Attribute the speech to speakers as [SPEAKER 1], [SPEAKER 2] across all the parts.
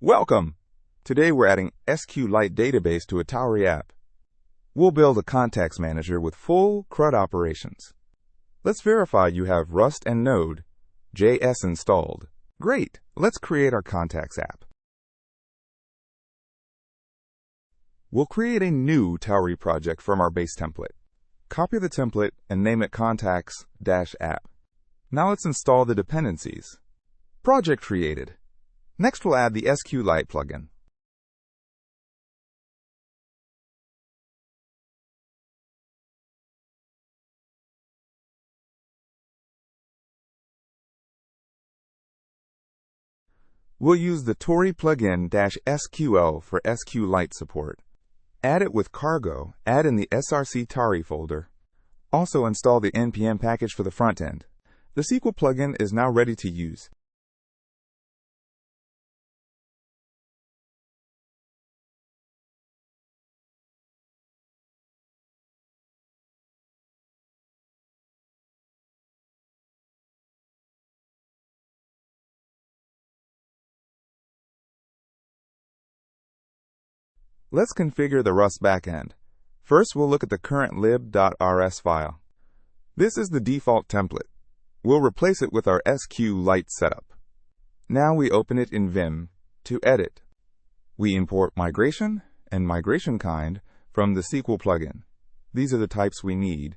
[SPEAKER 1] Welcome! Today we're adding SQLite database to a Tauri app. We'll build a contacts manager with full CRUD operations. Let's verify you have Rust and Node.js installed. Great! Let's create our contacts app. We'll create a new Tauri project from our base template. Copy the template and name it contacts-app. Now let's install the dependencies. Project created. Next we'll add the SQLite plugin. We'll use the tauri-plugin-sql for SQLite support. Add it with cargo, add in the src tauri folder. Also install the npm package for the frontend. The SQL plugin is now ready to use. Let's configure the Rust backend. First, we'll look at the current lib.rs file. This is the default template. We'll replace it with our SQLite setup. Now we open it in Vim to edit. We import migration and migration kind from the SQL plugin. These are the types we need.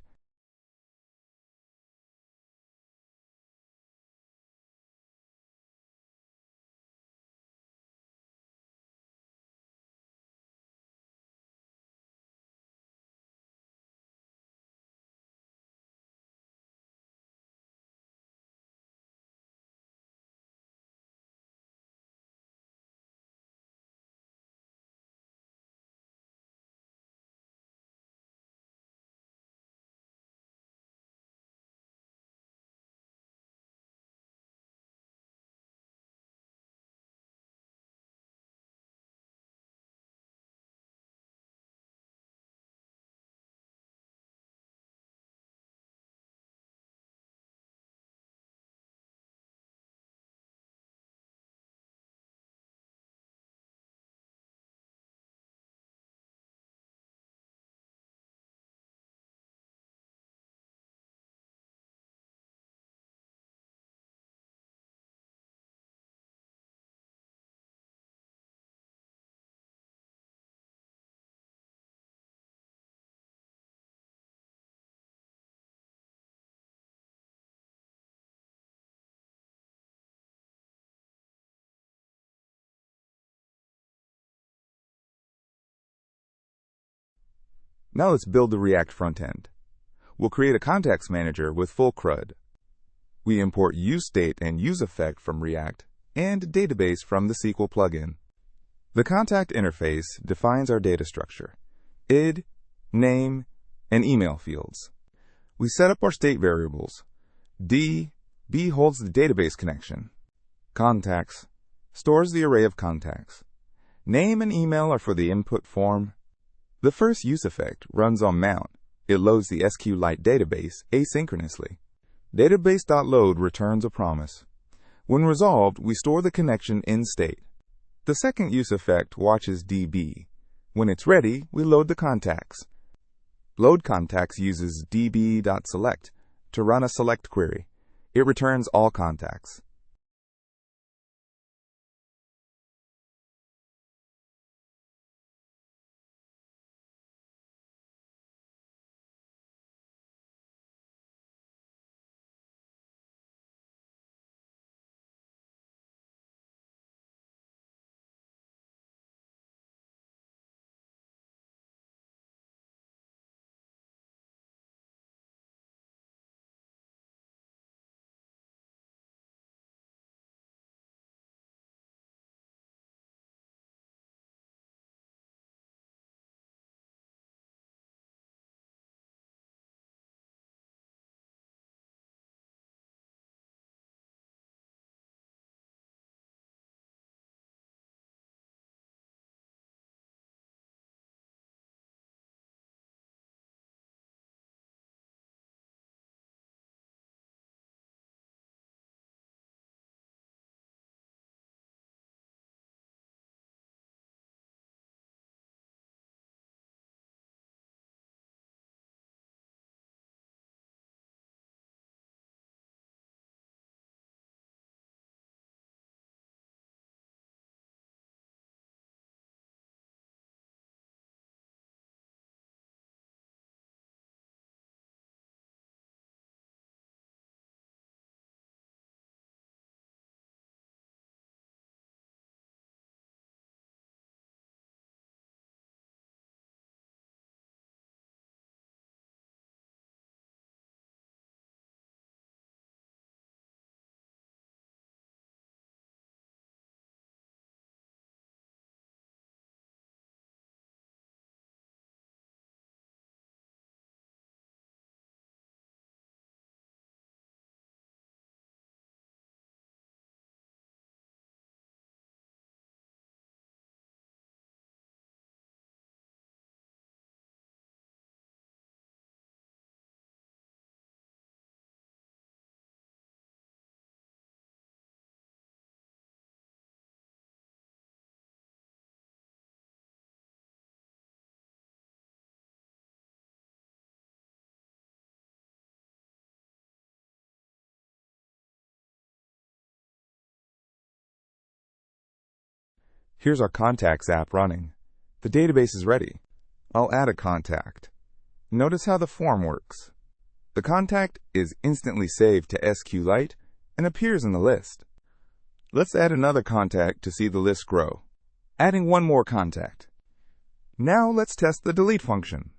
[SPEAKER 1] Now let's build the React frontend. We'll create a contacts manager with full CRUD. We import useState and useEffect from React and database from the SQL plugin. The contact interface defines our data structure, id, name, and email fields. We set up our state variables. B holds the database connection. Contacts stores the array of contacts. Name and email are for the input form. The first useEffect runs on mount. It loads the SQLite database asynchronously. Database.load returns a promise. When resolved, we store the connection in state. The second useEffect watches DB. When it's ready, we load the contacts. Load contacts uses db.select to run a select query. It returns all contacts. Here's our Contacts app running. The database is ready. I'll add a contact. Notice how the form works. The contact is instantly saved to SQLite and appears in the list. Let's add another contact to see the list grow. Adding one more contact. Now let's test the delete function.